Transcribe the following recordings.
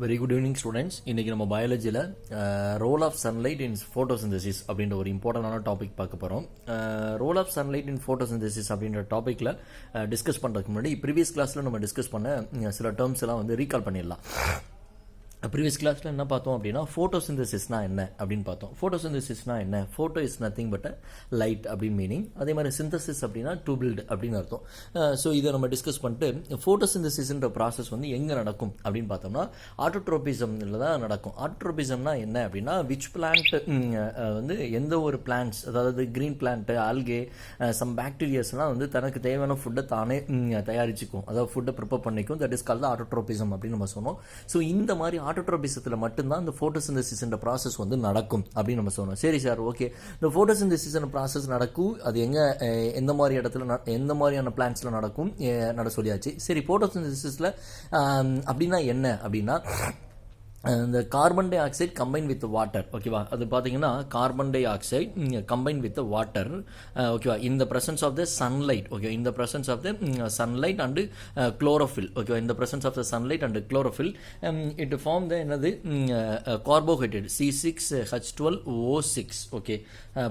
Very good evening students. இன்றைக்கி நம்ம பயாலஜியில் role of sunlight in photosynthesis அப்படின்ற ஒரு இம்பார்ட்டண்டான டாபிக் பார்க்க போகிறோம். Role of sunlight in photosynthesis அப்படின்ற டாப்பிக்கில் டிஸ்கஸ் பண்ணுறதுக்கு முன்னாடி ப்ரீவியஸ் கிளாஸில் நம்ம டிஸ்கஸ் பண்ண சில டேர்ம்ஸ் எல்லாம் வந்து ரீகால் பண்ணிடலாம். ப்ரீவியஸ் கிளாஸில் என்ன பார்த்தோம் அப்படின்னா ஃபோட்டோசிந்தசிஸ்னா என்ன அப்படின்னு பார்த்தோம். ஃபோட்டோசிந்தசிஸ்னா என்ன? Photo is nothing but light அப்படின்னு மீனிங். அதே மாதிரி சிந்தசிஸ் அப்படின்னா டு பில்ட் அப்படின்னு அர்த்தம். ஸோ இதை நம்ம டிஸ்கஸ் பண்ணிட்டு ஃபோட்டோசிந்தசிஸ்ன்ற ப்ராசஸ் வந்து எங்கே நடக்கும் அப்படின்னு பார்த்தோம்னா ஆட்டோட்ரோபிசமில் தான் நடக்கும். ஆட்டோட்ரோபிசம்னா என்ன அப்படின்னா விச் பிளான்ட் வந்து எந்த ஒரு பிளான்ட்ஸ், அதாவது கிரீன் பிளான்ட்டு, ஆல்கே, சம் பாக்டீரியாஸ்லாம் வந்து தனக்கு தேவையான ஃபுட்டை தானே தயாரிச்சுக்கும், அதாவது ஃபுட்டை ப்ரிப்பேர் பண்ணிக்கும். தட் இஸ் கால்ட் ஆட்டோட்ரோபிசம் அப்படின்னு நம்ம சொன்னோம். ஸோ இந்த மாதிரி ஆட்டோட்ரோபிசத்தில் மட்டும்தான் இந்த ஃபோட்டோசிந்தசிஸ்ன்ற ப்ராசஸ் வந்து நடக்கும் அப்படின்னு நம்ம சொன்னோம். சரி சார், ஓகே, இந்த ஃபோட்டோசிந்தசிஸ்ன்ற ப்ராசஸ் நடக்கும், அது எங்கே, எந்த மாதிரி இடத்துல, எந்த மாதிரியான பிளான்ட்ஸில் நடக்கும் சொல்லியாச்சு. சரி, ஃபோட்டோசிந்தசிஸில் அப்படின்னா என்ன அப்படின்னா இந்த carbon dioxide combine with water. ஓகேவா, அது பார்த்தீங்கன்னா carbon dioxide combine with water. ஓகேவா, இந்த presence of the sunlight. Okay, இந்த presence of the sunlight and chlorophyll. ஓகேவா, இந்த presence of the sunlight and chlorophyll it form the என்னது carbohydrate C6H12O6. Okay,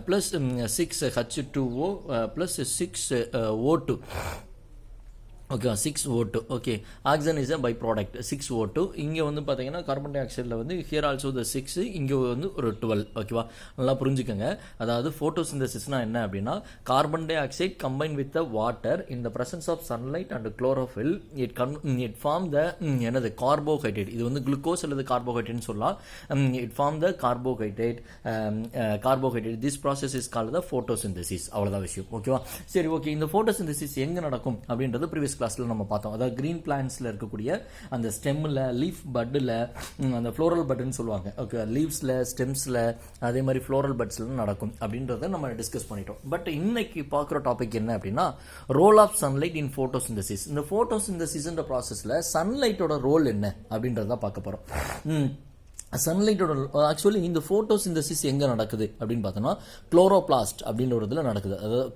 plus 6H2O plus 6O2. Okay, 6O2. Okay, oxygen is a by product 6O2. இங்கே வந்து பார்த்தீங்கன்னா carbon tie ஆக்சைடில் வந்து here also the 6, இங்கே வந்து ஒரு 12. ஓகேவா, நல்லா புரிஞ்சுக்கோங்க. அதாவது ஃபோட்டோசிந்தசிஸ்னா என்ன அப்படின்னா carbon dioxide combine with the water in the presence of sunlight and chlorophyll it form the என்னது கார்போஹைட்ரேட். இது வந்து குளுக்கோஸ் அல்லது கார்போஹைட்ரேட்னு சொல்லலாம். It form the carbohydrate. This process is called the photosynthesis. அவ்வளோதான் விஷயம். ஓகேவா, சரி, ஓகே. இந்த ஃபோட்டோசிந்தசிஸ் எங்கே நடக்கும் அப்படின்றது ப்ரீவியஸ் கிளாஸ்ல நம்ம பார்த்தோம். அதாவது கிரீன் பிளான்ட்ஸ்ல இருக்கக்கூடிய அந்த ஸ்டெம்ல, லீஃப் பட்ல, அந்த ஃப்ளோரல் பட்னு சொல்லுவாங்க. ஓகே, லீவ்ஸ்ல, ஸ்டெம்ஸ்ல, அதே மாதிரி ஃப்ளோரல் பட்ஸ்ல நடக்கும் அப்படின்றத நம்ம டிஸ்கஸ் பண்ணிட்டோம். பட் இன்னைக்கு பார்க்குற டாபிக் என்ன அப்படின்னா role of sunlight in photosynthesis. இந்த ஃபோட்டோசிந்தசிஸ்ன்ற ப்ராசஸ்ல சன்லைட்டோட ரோல் என்ன அப்படின்றத பார்க்க போறோம். சன்லைட்டோட ஆக்சுவலி இந்த ஃபோட்டோசிந்தசிஸ் எங்கே நடக்குது அப்படின்னு பார்த்தோம்னா குளோரோபிளாஸ்ட் அப்படின்ற ஒரு இதில் நடக்குது. அதாவது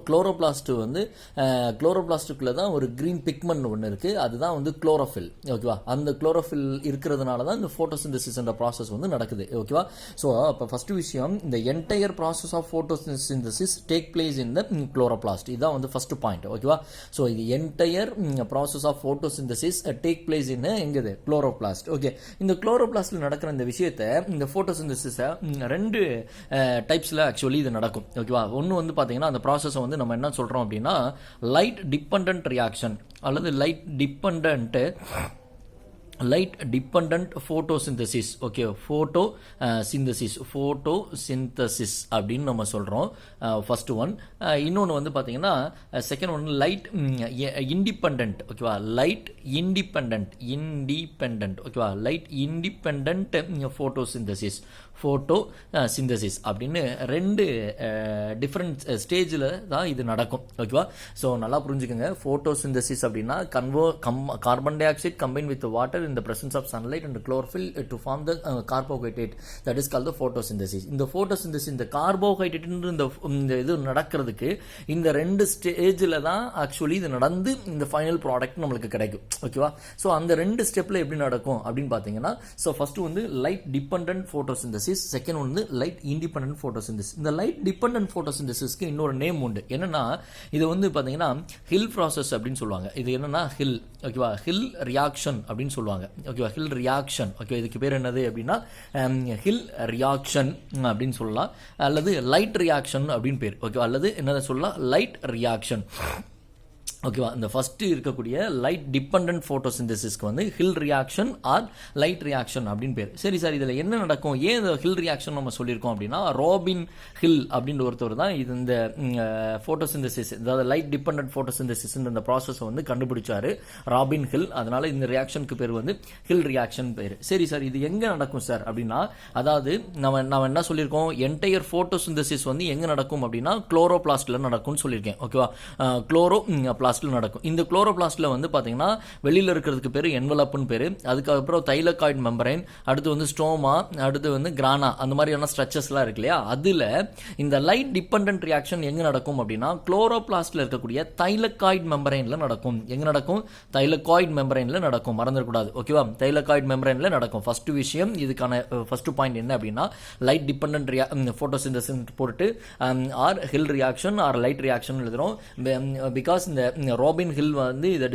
குளோரோபிளாஸ்ட் வந்து குளோரோபிளாஸ்டுக்குள்ளே தான் ஒரு கிரீன் பிக்மெண்ட் ஒன்று இருக்குது, அதுதான் வந்து குளோரோஃபில். ஓகேவா, அந்த குளோரோஃபில் இருக்கிறதுனால தான் இந்த ஃபோட்டோசிந்தசிஸ்ன்ற ப்ராசஸ் வந்து நடக்குது. ஓகேவா, ஸோ அப்போ ஃபர்ஸ்ட் விஷயம், இந்த entire process of photosynthesis take place in the chloroplast. இதுதான் வந்து ஃபர்ஸ்ட் பாயிண்ட். ஓகேவா, ஸோ இது entire process of photosynthesis take place in எங்குது குளோரோபிளாஸ்ட். ஓகே, இந்த குளோரோபிளாஸ்ட்ல நடக்கிற இந்த விஷயத்தை, இந்த ஃபோட்டோசிந்தசிஸை ரெண்டு டைப்ஸில் ஆக்சுவலி இது நடக்கும். ஓகேவா, ஒன்று வந்து பார்த்தீங்கன்னா அந்த ப்ராசஸை வந்து நம்ம என்ன சொல்கிறோம் அப்படின்னா லைட் டிபெண்டன்ட் ரியாக்ஷன் அல்லது light dependent photosynthesis. Okay, photosynthesis அப்படின்னு நம்ம சொல்கிறோம். First one. இன்னொன்று வந்து பார்த்தீங்கன்னா செகண்ட் ஒன் லைட் இண்டிபெண்டன்ட். ஓகேவா, லைட் இண்டிபெண்டன்ட். ஓகேவா, லைட் இண்டிபெண்டன்ட் ஃபோட்டோசிந்தசிஸ் அப்படின்னு ரெண்டு டிஃப்ரெண்ட் ஸ்டேஜில் தான் இது நடக்கும். ஓகேவா, ஸோ நல்லா புரிஞ்சுக்கோங்க. ஃபோட்டோசிந்தசிஸ் அப்படின்னா carbon dioxide combine with water in the presence of sunlight and chlorophyll to form the carbohydrate, that is called the photosynthesis. இந்த photosynthesis, இந்த carbohydrate இந்த இது நடக்கிறதுக்கு இந்த ரெண்டு ஸ்டேஜில் தான் ஆக்சுவலி இது நடந்து இந்த ஃபைனல் ப்ராடக்ட் நம்மளுக்கு கிடைக்கும். ஓகேவா, ஸோ அந்த ரெண்டு ஸ்டெப்பில் எப்படி நடக்கும் அப்படின்னு பார்த்தீங்கன்னா, ஸோ ஃபர்ஸ்ட் வந்து லைட் டிபெண்டன்ட் ஃபோட்டோசிந்தசிஸ், செகண்ட் வந்து லைட் இண்டிபெண்டன்ட் ஃபோட்டோசிந்தசிஸ். இந்த லைட் டிபெண்டன்ட் ஃபோட்டோசிந்தசிஸ்க்கு இன்னொரு நேம் உண்டு. என்னன்னா இது வந்து பார்த்தீங்கன்னா ஹில் ப்ராசஸ் அப்படின்னு சொல்லுவாங்க. இது என்னன்னா ஹில். ஓகேவா, ஹில் ரியாக்ஷன் அப்படின்னு சொல்லுவாங்க. ஓகேவா, ஹில் ரியாக்ஷன். ஓகே, இதுக்கு பேர் என்னது அப்படின்னா ஹில் ரியாக்ஷன் அப்படின்னு சொல்லலாம், அல்லது லைட் ரியாக்ஷன் அப்படின்னு பேர். ஓகேவா, அல்லது என்னதை சொல்லலாம், லைட் ரியாக்ஷன். ஓகேவா, இந்த ஃபர்ஸ்ட் இருக்கக்கூடிய லைட் டிபெண்டன்ட் ஃபோட்டோசிந்தசிஸ்க்கு வந்து Hill reaction or light reaction அப்படின்னு பேர். சரி சார், இதில் என்ன நடக்கும், ஏன் ஹில் ரியாக்ஷன் நம்ம சொல்லியிருக்கோம் அப்படின்னா ராபின் ஹில் அப்படின்ற ஒருத்தர் தான் இது இந்த ஃபோட்டோசிந்தசிஸ், அதாவது லைட் டிபெண்டன்ட் ஃபோட்டோசிந்தசிஸ் இந்த ப்ராசஸை வந்து கண்டுபிடிச்சாரு, ராபின் ஹில். அதனால இந்த ரியாக்ஷனுக்கு பேர் வந்து ஹில் ரியாக்ஷன் பேர். சரி சார், இது எங்கே நடக்கும் சார் அப்படின்னா, அதாவது நம்ம என்ன சொல்லியிருக்கோம், என்டையர் ஃபோட்டோசிந்தசிஸ் வந்து எங்கே நடக்கும் அப்படின்னா குளோரோபிளாஸ்ட்ல நடக்கும்னு சொல்லியிருக்கேன். ஓகேவா, குளோரோபிளாஸ்ட் குளோரோபிளாஸ்ட்ல நடக்கும். இந்த குளோரோபிளாஸ்ட்ல வந்து பாத்தீங்கன்னா வெளியில இருக்கிறதுக்கு பேரு என்வலப்னு பேரு, அதுக்கப்புறம் தைலகாய்டு மெம்பரைன், அடுத்து வந்து ஸ்டோமா, அடுத்து வந்து கிரானா, அந்த மாதிரியான ஸ்ட்ரக்சர்ஸ்லாம் இருக்கு இல்லையா. அதுல இந்த லைட் டிபெண்டன்ட் ரியாக்ஷன் எங்க நடக்கும் அப்படின்னா குளோரோபிளாஸ்ட்ல இருக்கக்கூடிய தைலகாய்டு மெம்பரைன்ல நடக்கும். எங்க நடக்கும்? தைலகாய்டு மெம்பரைன்ல நடக்கும், மறந்துடக்கூடாது. ஓகேவா, தைலகாய்டு மெம்பரைன்ல நடக்கும். ஃபர்ஸ்ட் விஷயம், இதுக்கான ஃபர்ஸ்ட் பாயிண்ட் என்ன அப்படின்னா லைட் டிபெண்டன்ட் போட்டோசிந்தசிஸ் போட்டு or Hill reaction or light reaction எழுதுறோம். பிகாஸ் இந்த ராபின் ஹில் வந்து இதை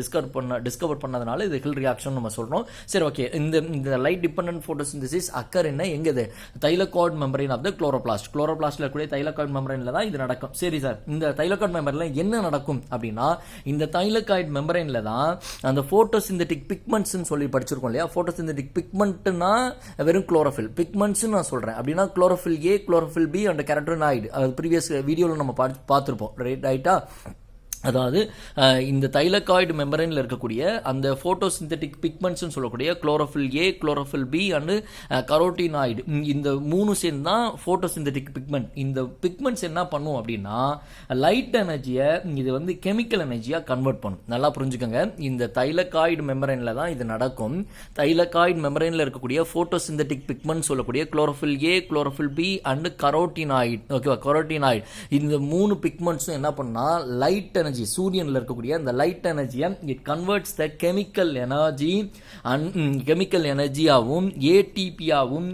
டிஸ்கவர் பண்ணதுனால இது ஹில் ரியாக்ஷன் நம்ம சொல்றோம். சரி, ஓகே. இந்த லைட் டிபெண்டன்ட் போட்டோசிந்தசிஸ் அக்கர் என்ன எங்கது? Thylakoid membrane of the chloroplast. குளோரோபிளாஸ்ட்ல இருக்கக்கூடிய தைலகாய்டு மெம்பரைன்ல தான் இது நடக்கும். சரி சார், இந்த தைலகாய்டு மெம்பரைன்ல என்ன நடக்கும் அப்படின்னா இந்த தைலகாய்டு மெம்பரைன்ல தான் அந்த போட்டோசிந்தட்டிக் பிக்மெண்ட்ஸ் சொல்லி படிச்சிருக்கோம் இல்லையா. போட்டோசிந்தட்டிக் பிக்மெண்ட்னா வெறும் குளோரோஃபில். பிக்மெண்ட்ஸ் நான் சொல்றேன் அப்படின்னா chlorophyll A, chlorophyll B and carotenoid. அது ப்ரீவியஸ் வீடியோல நம்ம பார்த்திருப்போம், ரைட்டா. அதாவது இந்த தைலகாய்டு மெம்பரைன்ல இருக்கக்கூடிய அந்த போட்டோசிந்தட்டிக் பிக்மெண்ட்ஸ் சொல்லக்கூடிய chlorophyll A, chlorophyll B and carotenoid, இந்த மூணு சேர்ந்து தான் போட்டோசிந்தட்டிக் பிக்மெண்ட். இந்த பிக்மெண்ட்ஸ் என்ன பண்ணும் அப்படின்னா லைட் எனர்ஜியை இது வந்து கெமிக்கல் எனர்ஜியா கன்வெர்ட் பண்ணும். நல்லா புரிஞ்சுக்கோங்க, இந்த தைலகாய்டு மெம்பரைன்ல தான் இது நடக்கும். தைலகாய்டு மெம்பரைன்ல இருக்கக்கூடிய போட்டோசிந்தட்டிக் பிக்மெண்ட் சொல்லக்கூடிய chlorophyll A, chlorophyll B and carotenoid. ஓகேவா, கரோட்டினாய்டு இந்த மூணு பிக்மெண்ட்ஸும் என்ன பண்ணா லைட் எனர்ஜி, சூரியன்ல இருக்கக்கூடிய அந்த லைட் எனர்ஜியை இட் கன்வெர்ட்ஸ் த கெமிக்கல் எனர்ஜியாவும் ஏடிபியாவும்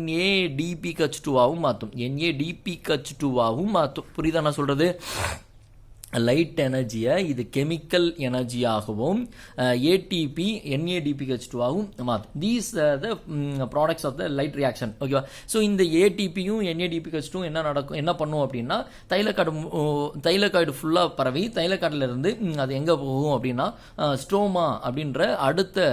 NADPH2 ஆவும் மாற்றும். NADPH2 ஆவும் மாற்றும். புரியுதா நான் சொல்றது? லைட் எனர்ஜியை இது கெமிக்கல் எனர்ஜியாகவும் ஏடிபி NADPH2 ஆகவும் மாற்றும். These the products of the light reaction. ஓகேவா. ஸோ இந்த ஏடிபியும் NADPH2 என்ன பண்ணும் அப்படின்னா தைலகாய்டு ஃபுல்லாக பரவி தைலகாய்டுல இருந்து அது எங்கே போகும் அப்படின்னா ஸ்டோமா அப்படின்ற அடுத்த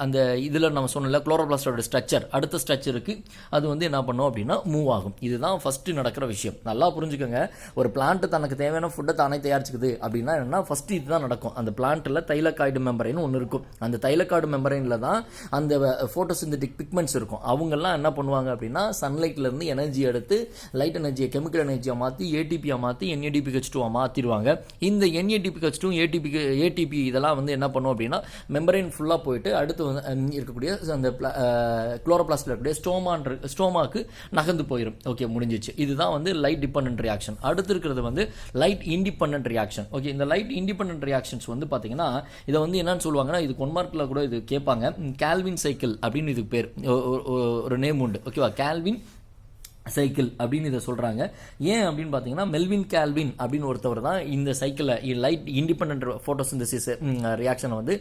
அந்த இதில் நம்ம சொன்னல குளோரோபிளாஸ்டோட ஸ்ட்ரக்சர், அடுத்த ஸ்ட்ரக்சருக்கு அது வந்து என்ன பண்ணும் அப்படின்னா மூவ் ஆகும். இதுதான் ஃபர்ஸ்ட் நடக்கிற விஷயம். நல்லா புரிஞ்சுக்கோங்க, ஒரு பிளான்ட் தனக்கு தேவையான ஃபுட்டை தானே தயாரிச்சுக்குது அப்படின்னா என்னன்னா ஃபர்ஸ்ட் இதுதான் நடக்கும். அந்த பிளான்ட்ல தைலகாய்டு மெம்பரைன் ஒன்று இருக்கும். அந்த தைலகாய்டு மெம்பரைன்ல தான் அந்த போட்டோசிந்தட்டிக் பிக்மெண்ட்ஸ் இருக்கும். அவங்க எல்லாம் என்ன பண்ணுவாங்க அப்படின்னா சன்லைட்ல இருந்து எனர்ஜி எடுத்து லைட் எனர்ஜியை கெமிக்கல் எனர்ஜியா மாத்தி ஏடிபியா மாத்தி NADPH2 மாத்திடுவாங்க. இந்த NADPH2 ஏடிபி இதெல்லாம் வந்து என்ன பண்ணும் அப்படின்னா மெம்பரைன் ஃபுல்லா போயிட்டு அடுத்து வந்து இருக்கக்கூடிய அந்த குளோரோபிளாஸ்ட்ல இருக்கக்கூடிய ஸ்டோமாக்கு நகர்ந்து போயிடும். ஓகே, முடிஞ்சிச்சு. இதுதான் வந்து லைட் டிபெண்டன்ட் ரியாக்ஷன். அடுத்து இருக்கிறது வந்து லைட் இண்டிபெண்டன்ட் ரியாக்ஷன். ஓகே, இந்த லைட் இண்டிபெண்டன்ட் ரியாக்ஷன்ஸ் வந்து பாத்தீங்கன்னா இதை வந்து என்னன்னு சொல்லுவாங்கன்னா இது 1 மார்க்ல கூட இது கேட்பாங்க. கால்வின் சைக்கிள் அப்படின்னு இதுக்கு பேர், ஒரு நேம் உண்டு. ஓகேவா, கால்வின் சைக்கிள் அப்படின்னு இதை சொல்றாங்க. ஏன் அப்படின்னு பாத்தீங்கன்னா மெல்வின் கால்வின் அப்படின்னு ஒருத்தவர் தான் இந்த சைக்கிளை லைட் இண்டிபெண்டன்ட் போட்டோசிந்தசிஸ் ரியாக்ஷனை வந்து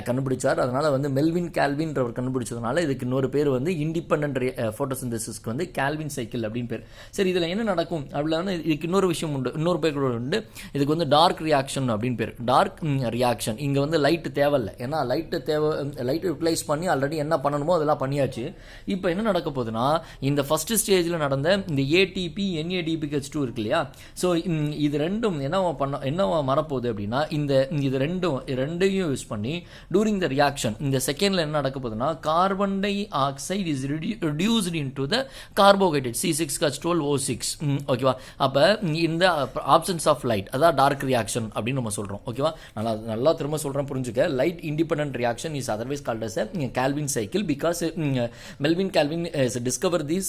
கண்டுபிடிச்சார். அதனால வந்து மெல்வின் கால்வின்றவர் கண்டுபிடிச்சதுனால இதுக்கு இன்னொரு பேர் வந்து இண்டிபெண்டன்ட் போட்டோசிந்தசிஸ்க்கு வந்து கால்வின் சைக்கிள் அப்படின்னு பேர். சரி, இதுல என்ன நடக்கும் அப்படின்னா இதுக்கு இன்னொரு விஷயம் உண்டு, இன்னொரு பேர் உண்டு. இதுக்கு வந்து டார்க் ரியாக்ஷன் அப்படின்னு பேர். டார்க் ரியாக்ஷன் இங்க வந்து லைட் தேவையில்லை, ஏன்னா லைட் ரிப்ளேஸ் பண்ணி ஆல்ரெடி என்ன பண்ணணுமோ அதெல்லாம் பண்ணியாச்சு. இப்போ என்ன நடக்க போகுதுன்னா இந்த ஃபர்ஸ்ட் ஸ்டேஜ்ல நடந்த இந்த ஏடிபி NADPH2 இருக்கு இல்லையா. ஸோ இது ரெண்டும் என்னவா மாறப்போகுது அப்படின்னா இது ரெண்டையும் யூஸ் பண்ணி டூரிங் த ரியாக்ஷன் இந்த செகண்ட்ல என்ன நடக்க போகுதுன்னா carbon dioxide is reduced into the carbohydrate C6H12O6. ஓகேவா, அப்ப இந்த ஆப்சன்ஸ் ஆஃப் லைட் அதான் டார்க் ரியாக்ஷன் அப்படின்னு நம்ம சொல்றோம். ஓகேவா, நல்லா திரும்ப சொல்றேன், புரிஞ்சுக்க. Light independent reaction is otherwise called as a Calvin cycle because Melvin Calvin has discovered this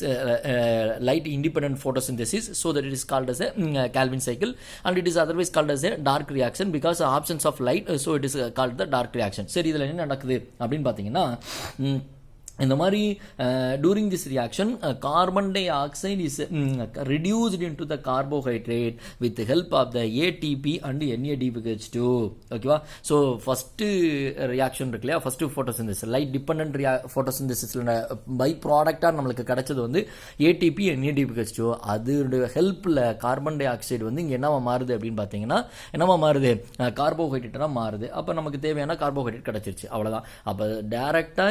light independent photosynthesis, so that it is called as a Calvin cycle, and it is otherwise called as a dark reaction because of absence of light, so it is called the dark reaction. சரி, இதுல என்ன நடக்குது அப்படின்னு பாத்தீங்கன்னா இந்த மாதிரி during this reaction carbon dioxide is reduced into the carbohydrate with the help of the ATP and NADPH2. ஓகேவா. So first reaction இருக்கு இல்லையா, ஃபர்ஸ்ட் ஃபோட்டோசிந்தசிஸ் லைட் டிபெண்டன்ட் ஃபோட்டோசிந்தசிஸ்ல பை ப்ராடக்டா நம்மளுக்கு கிடைச்சது வந்து ATP NADPH2. அதோட ஹெல்ப்ல கார்பன் டை ஆக்சைடு வந்து இங்க என்னவா மாறுது அப்படின்னு பாத்தீங்கன்னா என்னவா மாறுது, கார்போஹைட்ரேட்டா மாறுது. அப்ப நமக்கு தேவையான கார்போஹைட்ரேட் கிடைச்சிருச்சு, அவ்வளவுதான். அப்ப டைரக்டா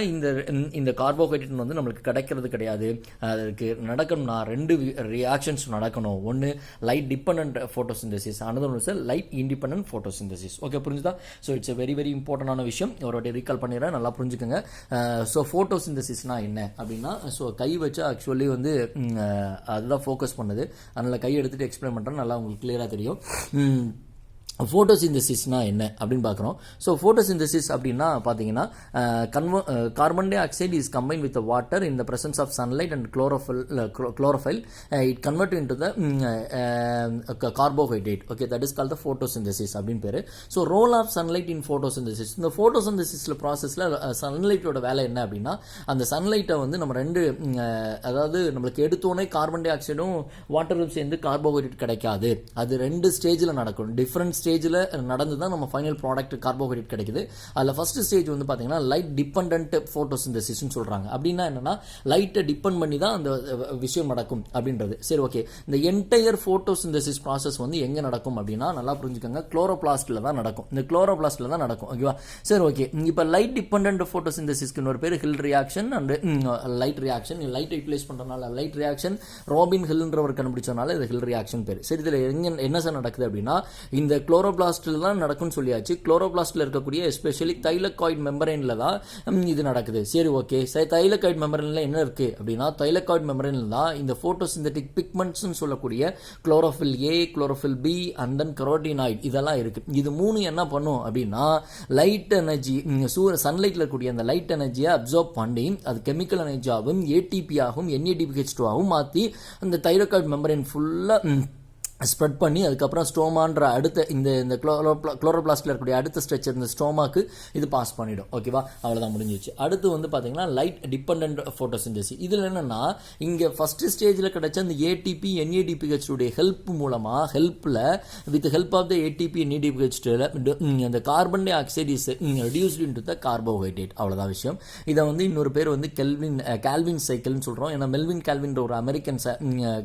இந்த கார்போஹைட்ரேட் வந்து நம்மளுக்கு கிடைக்கிறது கிடையாது. அதுக்கு நடக்கணும்னா ரெண்டு ரியாக்ஷன்ஸ் நடக்கணும். ஒன்னு light dependent photosynthesis, another one is light independent photosynthesis. Okay, புரிஞ்சுதா? ஸோ இட்ஸ் வெரி வெரி இம்பார்ட்டன்டான விஷயம். ஒரு ரீகால் பண்ணிடுறேன், நல்லா புரிஞ்சுக்கோங்க. ஸோ போட்டோசிந்தசிஸ்னா என்ன அப்படின்னா, ஸோ கை வச்சு ஆக்சுவலி வந்து அதுதான் ஃபோக்கஸ் பண்ணுது. அதனால கை எடுத்துட்டு எக்ஸ்பிளைன் பண்றேன், நல்லா உங்களுக்கு கிளியரா தெரியும். ஃபோட்டோசிந்தசிஸ்னா என்ன அப்படின்னு பார்க்குறோம். ஸோ ஃபோட்டோசிந்தசிஸ் அப்படின்னா பார்த்தீங்கன்னா carbon dioxide is combine with water in the presence of sunlight and chlorophyll it convert into the carbohydrate. Okay, that is call the photosynthesis அப்படின்னு பேர். So role of sunlight in photosynthesis. இந்த ஃபோட்டோசிந்தசிஸில் ப்ராசஸில் சன்லைட்டோட வேலை என்ன அப்படின்னா, அந்த சன்லைட்டை வந்து நம்ம அதாவது நம்மளுக்கு எடுத்தோடனே கார்பன் டை ஆக்சைடும் வாட்டரும் சேர்ந்து கார்போஹைட்ரேட் கிடைக்காது. அது 2 ஸ்டேஜில் நடக்கும். டிஃப்ரெண்ட் ஸ்டேஜில் நடந்து தான் நம்ம ஃபைனல் ப்ராடக்ட் கார்போஹைட்ரேட் கிடைக்குது. அதில் ஃபர்ஸ்ட் ஸ்டேஜ் வந்து பார்த்தீங்கன்னா லைட் டிபெண்டன்ட் ஃபோட்டோசிந்தசிஸ்னு சொல்கிறாங்க. அப்படின்னா என்னன்னா, லைட்டை டிபெண்ட் பண்ணி தான் அந்த விஷயம் நடக்கும் அப்படின்றது. சரி, ஓகே. இந்த என்டையர் ஃபோட்டோசிந்தசிஸ் ப்ராசஸ் வந்து எங்கே நடக்கும் அப்படின்னா, நல்லா புரிஞ்சுக்கோங்க, குளோரோபிளாஸ்டில் தான் நடக்கும். இந்த குளோரோபிளாஸ்டில் தான் நடக்கும். ஓகேவா? சரி, ஓகே. இப்போ லைட் டிபெண்டன்ட் ஃபோட்டோசிந்தசிஸ்க்கு ஒரு பேர் Hill reaction and light reaction. லைட்டை யூட்டிலைஸ் பண்ணுறதுனால லைட் ரியாக்ஷன், ராபின் ஹில்ன்றவர் கண்டுபிடிச்சதுனால இது ஹில் ரியாக்ஷன் பேர். சரி, இதில் என்ன சார் நடக்குது அப்படின்னா, இந்த குளோரோபிளாஸ்டில் தான் நடக்கும்னு சொல்லியாச்சு. குளோரோபிளாஸ்டில் இருக்கக்கூடிய எஸ்பெஷலி தைலகாய்டு மெம்பரேனில் தான் இது நடக்குது. சரி, ஓகே. தைலகாய்டு மெம்பரேனில் என்ன இருக்கு அப்படின்னா, தைலகாய்டு மெம்பரேனில் தான் இந்த ஃபோட்டோசிந்தட்டிக் பிக்மெண்ட்ஸ்னு சொல்லக்கூடிய chlorophyll A, chlorophyll B and then carotenoid இதெல்லாம் இருக்கு. இது 3 என்ன பண்ணும் அப்படின்னா, லைட் எனர்ஜி, சன்லைட்ல இருக்கக்கூடிய அந்த லைட் எனர்ஜியை அப்சர்வ் பண்ணி அது கெமிக்கல் எனர்ஜியாகவும் ஏடிபி ஆகும் NADPH2 ஆகும் மாற்றி அந்த தைலகாய்டு மெம்பரேன் ஃபுல்லாக ஸ்ப்ரெட் பண்ணி அதுக்கப்புறம் ஸ்டோமான்ற அடுத்த இந்த குளோரோபிளாஸ்டில் இருக்கக்கூடிய அடுத்த ஸ்ட்ரக்சர் இந்த ஸ்டோமாக்கு இது பாஸ் பண்ணிடும். ஓகேவா? அவ்வளோதான், முடிஞ்சிச்சு. அடுத்து வந்து பார்த்தீங்கன்னா லைட் டிபெண்டன்ட் ஃபோட்டோசிந்தசிஸ். இதில் என்னென்னா, இங்கே ஃபர்ஸ்ட் ஸ்டேஜில் கிடைச்ச அந்த ஏடிபி NADPH உடைய ஹெல்ப்பில் with help of the ATP NADPH அந்த carbon dioxide is reduced into the carbohydrate. அவ்வளோதான் விஷயம். இதை வந்து இன்னொரு பேர் வந்து கால்வின் சைக்கிள்னு சொல்கிறோம். ஏன்னா மெல்வின் கால்வின்ற ஒரு அமெரிக்கன்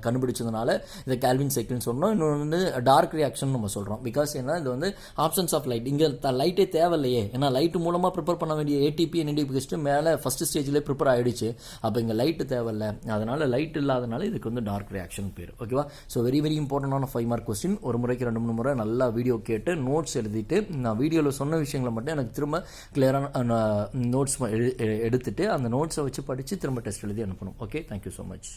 கண்டுபிடிச்சதுனால இதை கால்வின் சைக்கிள்னு சொல்கிறோம். இன்னொன்று வந்து டார்க் ரியாக்ஷன் நம்ம சொல்கிறோம். பிகாஸ் என்ன, இது வந்து ஆப்ஷன்ஸ் ஆஃப் லைட். இங்கே லைட்டே தேவையில்லையே, ஏன்னா லைட்டு மூலமாக ப்ரிப்பேர் பண்ண வேண்டிய ஏடிபி NADPH மேலே ஃபர்ஸ்ட் ஸ்டேஜில் ப்ரிப்பேர் ஆகிடுச்சு. அப்போ இங்கே லைட்டு தேவையில்லை, அதனால் லைட் இல்லாதனால இதுக்கு வந்து டார்க் ரியாக்ஷன் பேர். ஓகேவா? ஸோ வெரி வெரி இம்பார்ட்டண்டான 5 மார்க் கொஸ்டின். ஒரு முறைக்கு 2-3 முறை நல்லா வீடியோ கேட்டு நோட்ஸ் எழுதிட்டு, நான் வீடியோவில் சொன்ன விஷயங்களை மட்டும் எனக்கு திரும்ப கிளியரான நோட்ஸ் எடுத்துட்டு அந்த நோட்ஸை வச்சு படித்து திரும்ப டெஸ்ட் எழுதி அனுப்பணும். Okay, thank you so much.